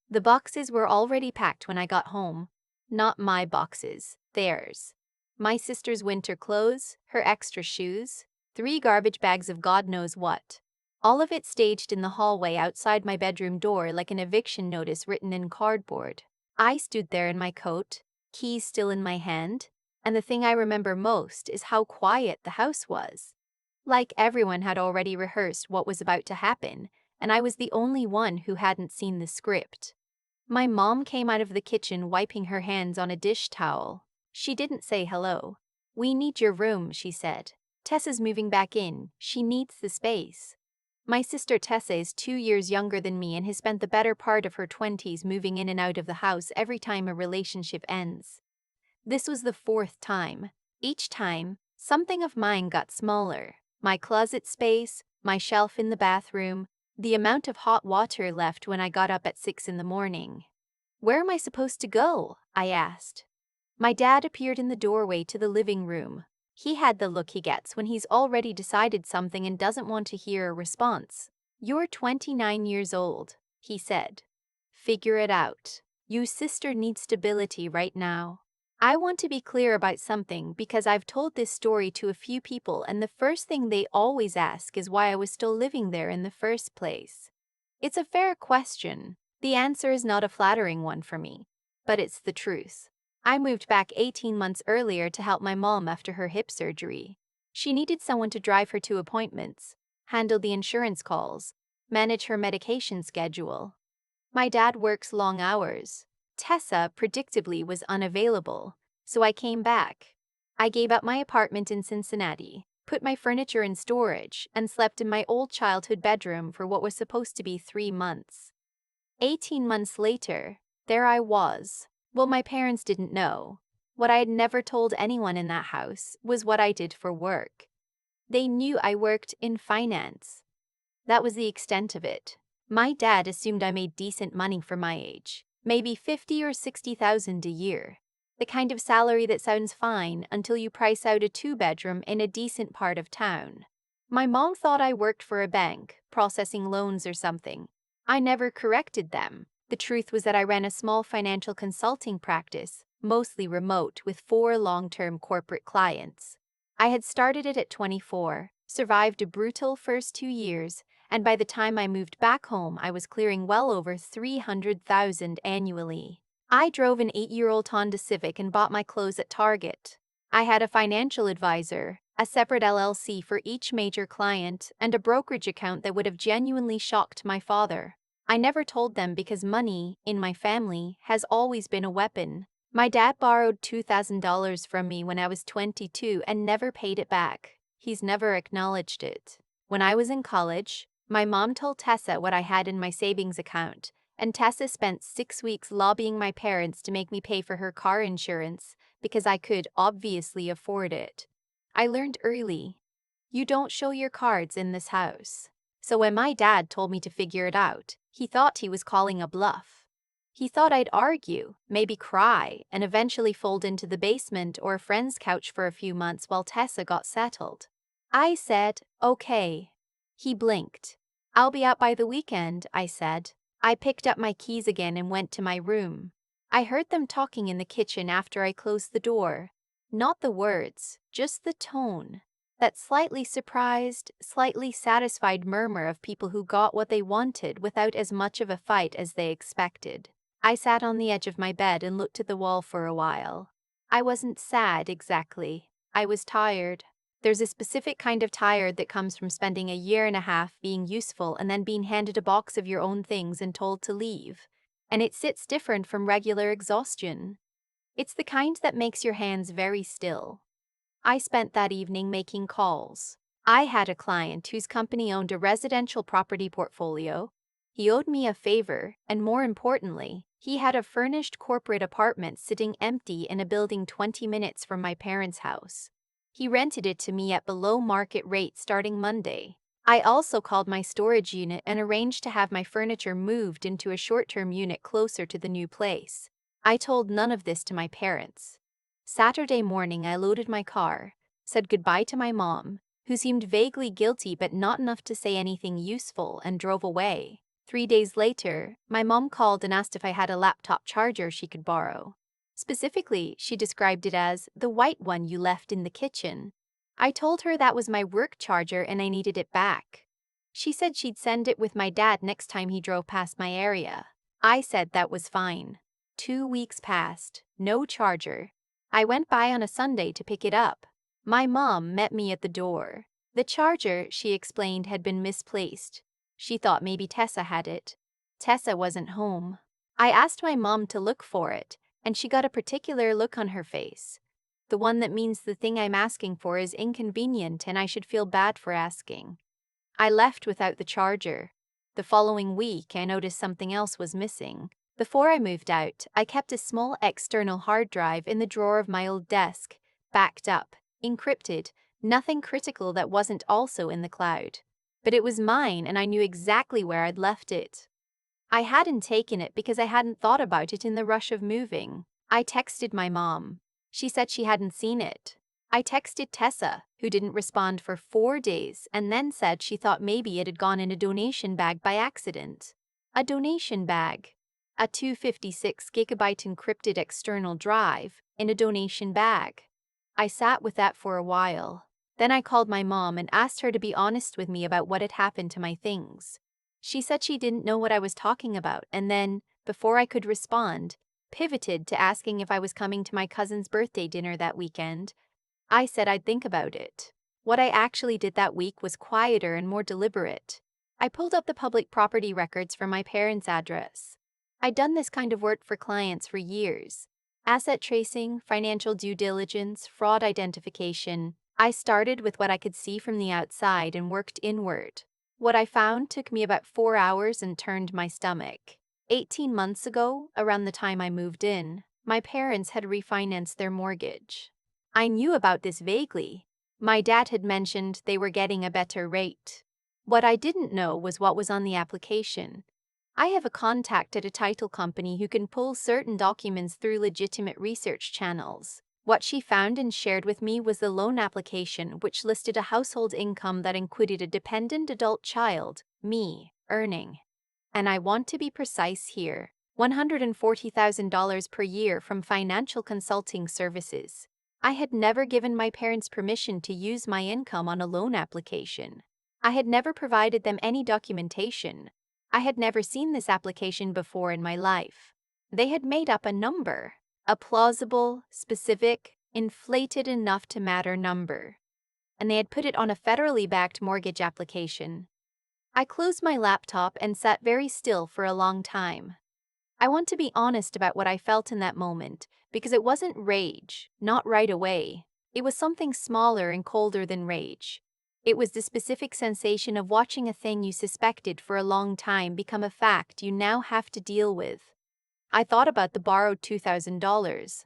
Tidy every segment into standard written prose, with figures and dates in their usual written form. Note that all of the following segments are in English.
The boxes were already packed when I got home. Not my boxes, theirs. My sister's winter clothes, her extra shoes, 3 garbage bags of God knows what. All of it staged in the hallway outside my bedroom door like an eviction notice written in cardboard. I stood there in my coat, keys still in my hand, and the thing I remember most is how quiet the house was. Like everyone had already rehearsed what was about to happen, and I was the only one who hadn't seen the script. My mom came out of the kitchen wiping her hands on a dish towel. She didn't say hello. "We need your room," she said. "Tessa's moving back in. She needs the space." My sister Tessa is 2 years younger than me and has spent the better part of her 20s moving in and out of the house every time a relationship ends. This was the 4th time. Each time, something of mine got smaller. My closet space, my shelf in the bathroom, the amount of hot water left when I got up at 6 in the morning. "Where am I supposed to go?" I asked. My dad appeared in the doorway to the living room. He had the look he gets when he's already decided something and doesn't want to hear a response. "You're 29 years old," he said. "Figure it out. Your sister needs stability right now." I want to be clear about something because I've told this story to a few people and the first thing they always ask is why I was still living there in the first place. It's a fair question. The answer is not a flattering one for me, but it's the truth. I moved back 18 months earlier to help my mom after her hip surgery. She needed someone to drive her to appointments, handle the insurance calls, manage her medication schedule. My dad works long hours. Tessa, predictably, was unavailable, so I came back. I gave up my apartment in Cincinnati, put my furniture in storage, and slept in my old childhood bedroom for what was supposed to be 3 months. 18 months later, there I was. Well, my parents didn't know. What I had never told anyone in that house was what I did for work. They knew I worked in finance. That was the extent of it. My dad assumed I made decent money for my age, maybe 50 or 60,000 a year. The kind of salary that sounds fine until you price out a 2-bedroom in a decent part of town. My mom thought I worked for a bank, processing loans or something. I never corrected them. The truth was that I ran a small financial consulting practice, mostly remote, with 4 long-term corporate clients. I had started it at 24, survived a brutal first 2 years, and by the time I moved back home, I was clearing well over 300,000 annually. I drove an 8-year-old Honda Civic and bought my clothes at Target. I had a financial advisor, a separate LLC for each major client, and a brokerage account that would have genuinely shocked my father. I never told them because money, in my family, has always been a weapon. My dad borrowed $2,000 from me when I was 22 and never paid it back. He's never acknowledged it. When I was in college, my mom told Tessa what I had in my savings account, and Tessa spent 6 weeks lobbying my parents to make me pay for her car insurance because I could obviously afford it. I learned early, you don't show your cards in this house. So when my dad told me to figure it out, he thought he was calling a bluff. He thought I'd argue, maybe cry, and eventually fold into the basement or a friend's couch for a few months while Tessa got settled. I said, "Okay." He blinked. "I'll be out by the weekend," I said. I picked up my keys again and went to my room. I heard them talking in the kitchen after I closed the door. Not the words, just the tone. That slightly surprised, slightly satisfied murmur of people who got what they wanted without as much of a fight as they expected. I sat on the edge of my bed and looked at the wall for a while. I wasn't sad exactly. I was tired. There's a specific kind of tired that comes from spending a year and a half being useful and then being handed a box of your own things and told to leave. And it sits different from regular exhaustion. It's the kind that makes your hands very still. I spent that evening making calls. I had a client whose company owned a residential property portfolio. He owed me a favor, and more importantly, he had a furnished corporate apartment sitting empty in a building 20 minutes from my parents' house. He rented it to me at below market rate starting Monday. I also called my storage unit and arranged to have my furniture moved into a short-term unit closer to the new place. I told none of this to my parents. Saturday morning, I loaded my car, said goodbye to my mom, who seemed vaguely guilty but not enough to say anything useful, and drove away. 3 days later, my mom called and asked if I had a laptop charger she could borrow. Specifically, she described it as the white one you left in the kitchen. I told her that was my work charger and I needed it back. She said she'd send it with my dad next time he drove past my area. I said that was fine. 2 weeks passed, no charger. I went by on a Sunday to pick it up. My mom met me at the door. The charger, she explained, had been misplaced. She thought maybe Tessa had it. Tessa wasn't home. I asked my mom to look for it, and she got a particular look on her face. The one that means the thing I'm asking for is inconvenient and I should feel bad for asking. I left without the charger. The following week, I noticed something else was missing. Before I moved out, I kept a small external hard drive in the drawer of my old desk, backed up, encrypted, nothing critical that wasn't also in the cloud. But it was mine and I knew exactly where I'd left it. I hadn't taken it because I hadn't thought about it in the rush of moving. I texted my mom. She said she hadn't seen it. I texted Tessa, who didn't respond for 4 days, and then said she thought maybe it had gone in a donation bag by accident. A donation bag. A 256-gigabyte encrypted external drive in a donation bag. I sat with that for a while. Then I called my mom and asked her to be honest with me about what had happened to my things. She said she didn't know what I was talking about and then, before I could respond, pivoted to asking if I was coming to my cousin's birthday dinner that weekend. I said I'd think about it. What I actually did that week was quieter and more deliberate. I pulled up the public property records for my parents' address. I'd done this kind of work for clients for years. Asset tracing, financial due diligence, fraud identification. I started with what I could see from the outside and worked inward. What I found took me about 4 hours and turned my stomach. 18 months ago, around the time I moved in, my parents had refinanced their mortgage. I knew about this vaguely. My dad had mentioned they were getting a better rate. What I didn't know was what was on the application. I have a contact at a title company who can pull certain documents through legitimate research channels. What she found and shared with me was the loan application, which listed a household income that included a dependent adult child, me, earning. And I want to be precise here, $140,000 per year from financial consulting services. I had never given my parents permission to use my income on a loan application. I had never provided them any documentation. I had never seen this application before in my life. They had made up a number. A plausible, specific, inflated enough to matter number. And they had put it on a federally backed mortgage application. I closed my laptop and sat very still for a long time. I want to be honest about what I felt in that moment, because it wasn't rage, not right away. It was something smaller and colder than rage. It was the specific sensation of watching a thing you suspected for a long time become a fact you now have to deal with. I thought about the borrowed $2,000.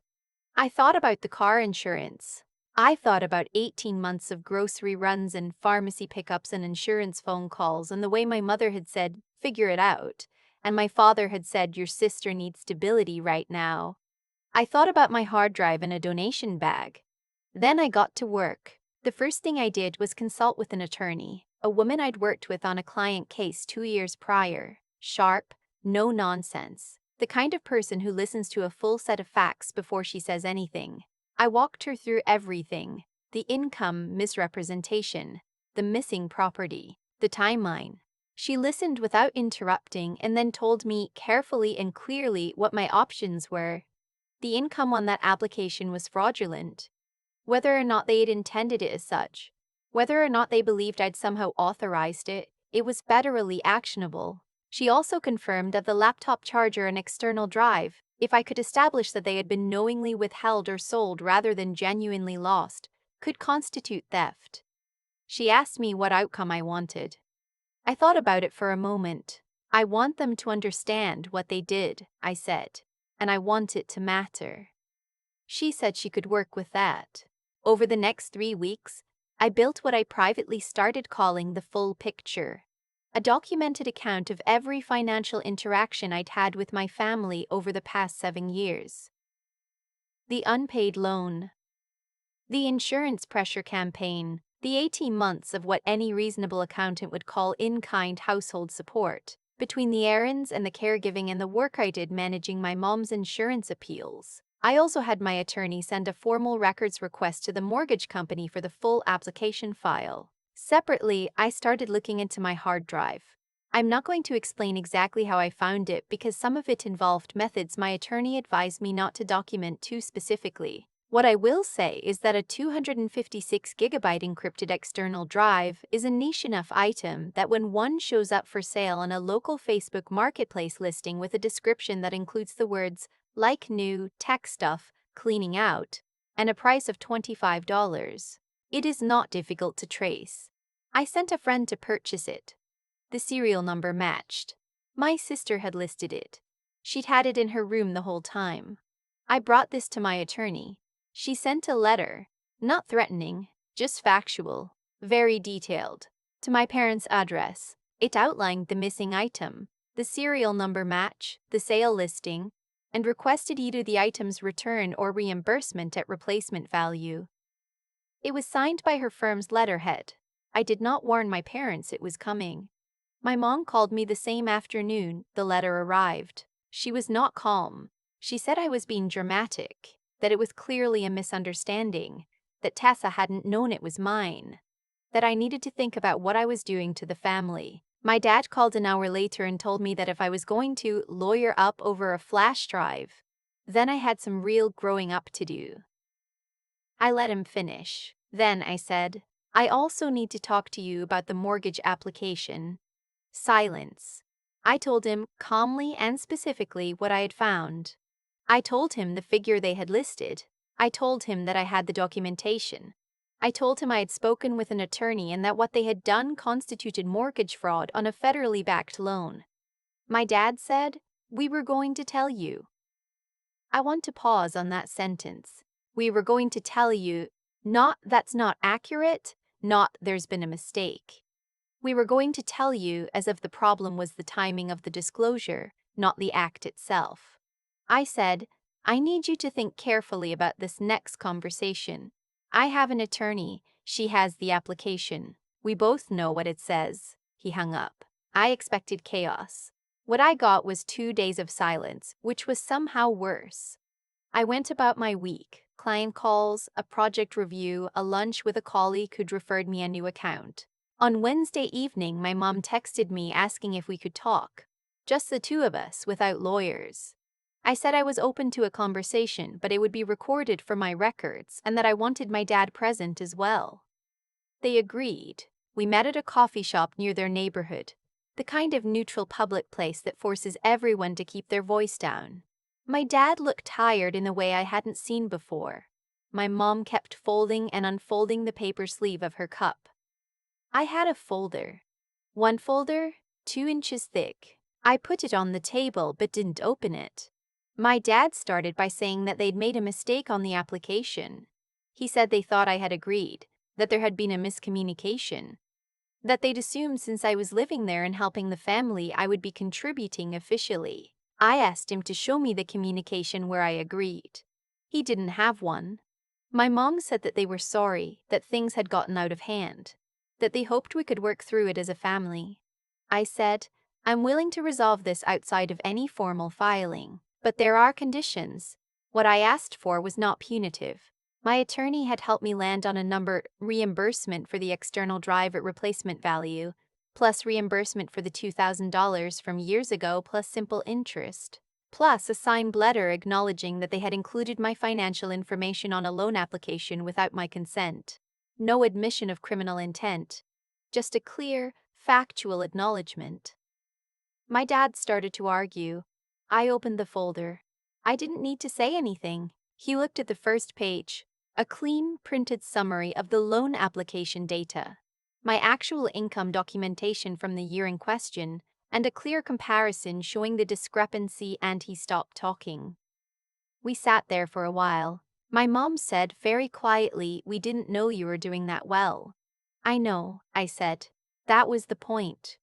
I thought about the car insurance. I thought about 18 months of grocery runs and pharmacy pickups and insurance phone calls and the way my mother had said, "Figure it out," and my father had said, "Your sister needs stability right now." I thought about my hard drive in a donation bag. Then I got to work. The first thing I did was consult with an attorney, a woman I'd worked with on a client case 2 years prior. Sharp, no nonsense. The kind of person who listens to a full set of facts before she says anything. I walked her through everything: the income misrepresentation, the missing property, the timeline. She listened without interrupting and then told me carefully and clearly what my options were. The income on that application was fraudulent. Whether or not they had intended it as such, whether or not they believed I'd somehow authorized it, it was federally actionable. She also confirmed that the laptop charger and external drive, if I could establish that they had been knowingly withheld or sold rather than genuinely lost, could constitute theft. She asked me what outcome I wanted. I thought about it for a moment. I want them to understand what they did, I said, and I want it to matter. She said she could work with that. Over the next 3 weeks, I built what I privately started calling the full picture. A documented account of every financial interaction I'd had with my family over the past 7 years. The unpaid loan. The insurance pressure campaign. The 18 months of what any reasonable accountant would call in-kind household support. between the errands and the caregiving and the work I did managing my mom's insurance appeals. I also had my attorney send a formal records request to the mortgage company for the full application file. Separately, I started looking into my hard drive. I'm not going to explain exactly how I found it because some of it involved methods my attorney advised me not to document too specifically. What I will say is that a 256GB encrypted external drive is a niche enough item that when one shows up for sale on a local Facebook marketplace listing with a description that includes the words "like new, tech stuff, cleaning out," and a price of $25, it is not difficult to trace. I sent a friend to purchase it. The serial number matched. My sister had listed it. She'd had it in her room the whole time. I brought this to my attorney. She sent a letter, not threatening, just factual, very detailed, to my parents' address. It outlined the missing item, the serial number match, the sale listing, and requested either the item's return or reimbursement at replacement value. It was signed by her firm's letterhead. I did not warn my parents it was coming. My mom called me the same afternoon the letter arrived. She was not calm. She said I was being dramatic, that it was clearly a misunderstanding, that Tessa hadn't known it was mine, that I needed to think about what I was doing to the family. My dad called an hour later and told me that if I was going to lawyer up over a flash drive, then I had some real growing up to do. I let him finish. Then I said, I also need to talk to you about the mortgage application. Silence. I told him calmly and specifically what I had found. I told him the figure they had listed. I told him that I had the documentation. I told him I had spoken with an attorney and that what they had done constituted mortgage fraud on a federally backed loan. My dad said, "We were going to tell you." I want to pause on that sentence. We were going to tell you, not that's not accurate, not there's been a mistake. We were going to tell you as if the problem was the timing of the disclosure, not the act itself. I said, I need you to think carefully about this next conversation. I have an attorney. She has the application. We both know what it says. He hung up. I expected chaos. What I got was 2 days of silence, which was somehow worse. I went about my week. Client calls, a project review, a lunch with a colleague who'd referred me a new account. On Wednesday evening, my mom texted me asking if we could talk. Just the two of us, without lawyers. I said I was open to a conversation, but it would be recorded for my records and that I wanted my dad present as well. They agreed. We met at a coffee shop near their neighborhood, the kind of neutral public place that forces everyone to keep their voice down. My dad looked tired in a way I hadn't seen before. My mom kept folding and unfolding the paper sleeve of her cup. I had a folder. One folder, 2 inches thick. I put it on the table but didn't open it. My dad started by saying that they'd made a mistake on the application. He said they thought I had agreed, that there had been a miscommunication, that they'd assumed since I was living there and helping the family I would be contributing officially. I asked him to show me the communication where I agreed. He didn't have one. My mom said that they were sorry, that things had gotten out of hand, that they hoped we could work through it as a family. I said, I'm willing to resolve this outside of any formal filing, but there are conditions. What I asked for was not punitive. My attorney had helped me land on a number reimbursement for the external drive at replacement value, plus reimbursement for the $2,000 from years ago plus simple interest, plus a signed letter acknowledging that they had included my financial information on a loan application without my consent. No admission of criminal intent, just a clear, factual acknowledgement. My dad started to argue. I opened the folder. I didn't need to say anything. He looked at the first page, a clean, printed summary of the loan application data, my actual income documentation from the year in question, and a clear comparison showing the discrepancy, and he stopped talking. We sat there for a while. My mom said very quietly, we didn't know you were doing that well. I know, I said. That was the point.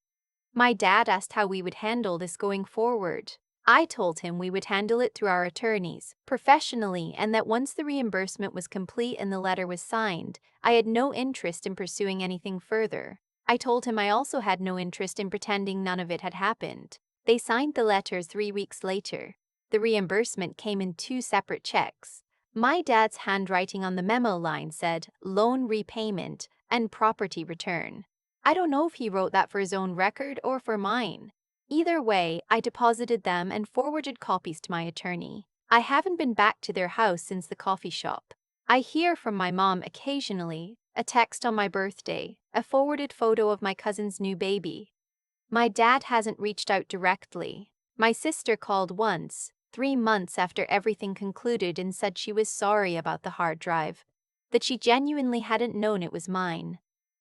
My dad asked how we would handle this going forward. I told him we would handle it through our attorneys, professionally, and that once the reimbursement was complete and the letter was signed, I had no interest in pursuing anything further. I told him I also had no interest in pretending none of it had happened. They signed the letters 3 weeks later. The reimbursement came in 2 separate checks. My dad's handwriting on the memo line said loan repayment and property return. I don't know if he wrote that for his own record or for mine. Either way, I deposited them and forwarded copies to my attorney. I haven't been back to their house since the coffee shop. I hear from my mom occasionally, a text on my birthday, a forwarded photo of my cousin's new baby. My dad hasn't reached out directly. My sister called once, 3 months after everything concluded, and said she was sorry about the hard drive, that she genuinely hadn't known it was mine,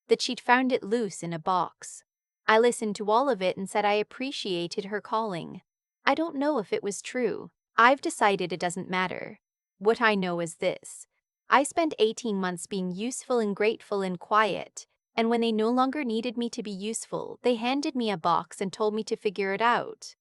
that she'd found it loose in a box. I listened to all of it and said I appreciated her calling. I don't know if it was true. I've decided it doesn't matter. What I know is this. I spent 18 months being useful and grateful and quiet, and when they no longer needed me to be useful, they handed me a box and told me to figure it out.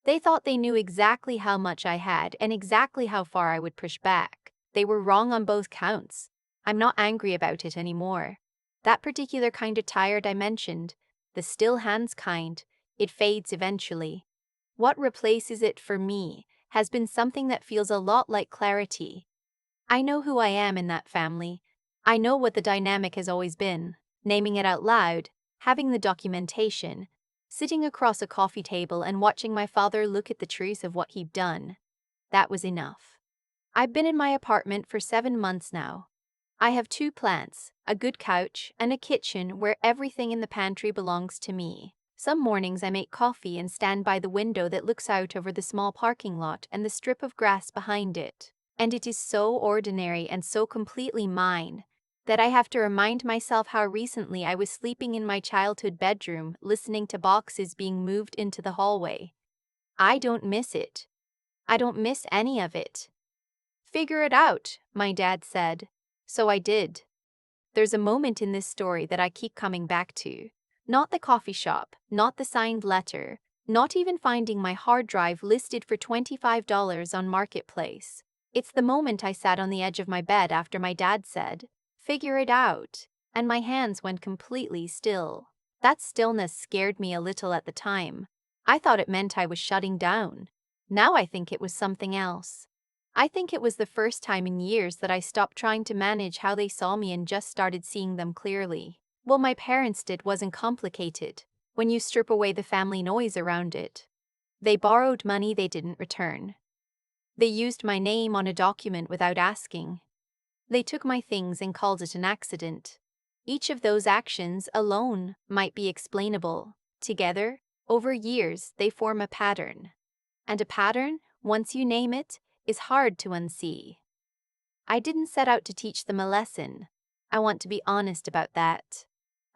They thought they knew exactly how much I had and exactly how far I would push back. They were wrong on both counts. I'm not angry about it anymore. That particular kind of tired I mentioned, the still hands kind, it fades eventually. What replaces it for me has been something that feels a lot like clarity. I know who I am in that family. I know what the dynamic has always been. Naming it out loud, having the documentation, sitting across a coffee table and watching my father look at the truth of what he'd done. That was enough. I've been in my apartment for 7 months now. I have 2 plants, a good couch, and a kitchen where everything in the pantry belongs to me. Some mornings I make coffee and stand by the window that looks out over the small parking lot and the strip of grass behind it. And it is so ordinary and so completely mine that I have to remind myself how recently I was sleeping in my childhood bedroom, listening to boxes being moved into the hallway. I don't miss it. I don't miss any of it. Figure it out, my dad said. So I did. There's a moment in this story that I keep coming back to. Not the coffee shop, not the signed letter, not even finding my hard drive listed for $25 on Marketplace. It's the moment I sat on the edge of my bed after my dad said, "Figure it out," and my hands went completely still. That stillness scared me a little at the time. I thought it meant I was shutting down. Now I think it was something else. I think it was the first time in years that I stopped trying to manage how they saw me and just started seeing them clearly. What my parents did wasn't complicated when you strip away the family noise around it. They borrowed money they didn't return. They used my name on a document without asking. They took my things and called it an accident. Each of those actions alone might be explainable. Together, over years, they form a pattern. And a pattern, once you name it, is hard to unsee. I didn't set out to teach them a lesson. I want to be honest about that.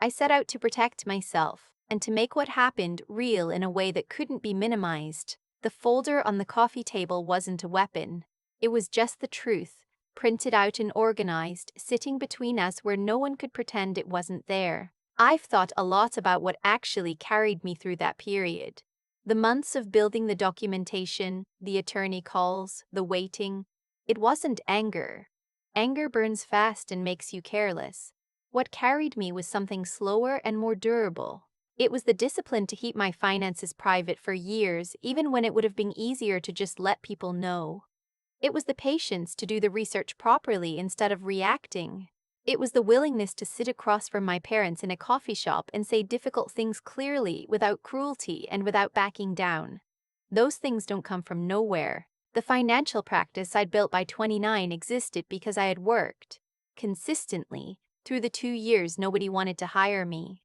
I set out to protect myself and to make what happened real in a way that couldn't be minimized. The folder on the coffee table wasn't a weapon. It was just the truth, printed out and organized, sitting between us where no one could pretend it wasn't there. I've thought a lot about what actually carried me through that period. The months of building the documentation, the attorney calls, the waiting. It wasn't anger. Anger burns fast and makes you careless. What carried me was something slower and more durable. It was the discipline to keep my finances private for years, even when it would have been easier to just let people know. It was the patience to do the research properly instead of reacting. It was the willingness to sit across from my parents in a coffee shop and say difficult things clearly, without cruelty and without backing down. Those things don't come from nowhere. The financial practice I'd built by 29 existed because I had worked consistently through the 2 years nobody wanted to hire me.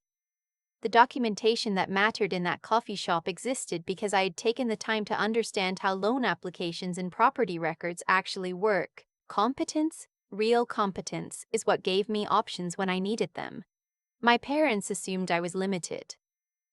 The documentation that mattered in that coffee shop existed because I had taken the time to understand how loan applications and property records actually work. Competence, real competence, is what gave me options when I needed them. My parents assumed I was limited.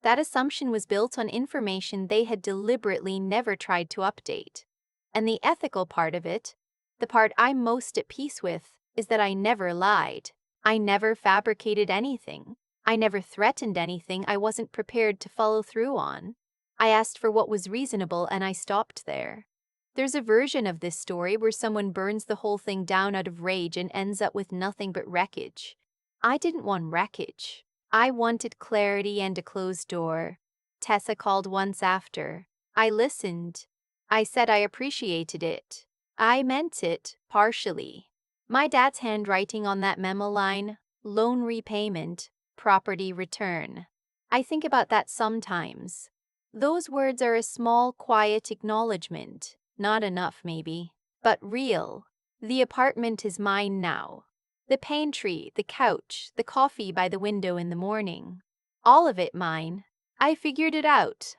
That assumption was built on information they had deliberately never tried to update. And the ethical part of it, the part I'm most at peace with, is that I never lied. I never fabricated anything. I never threatened anything I wasn't prepared to follow through on. I asked for what was reasonable and I stopped there. There's a version of this story where someone burns the whole thing down out of rage and ends up with nothing but wreckage. I didn't want wreckage. I wanted clarity and a closed door. Tessa called once after. I listened. I said I appreciated it. I meant it, partially. My dad's handwriting on that memo line, loan repayment, property return. I think about that sometimes. Those words are a small, quiet acknowledgement. Not enough, maybe, but real. The apartment is mine now. The pantry, the couch, the coffee by the window in the morning. All of it mine. I figured it out.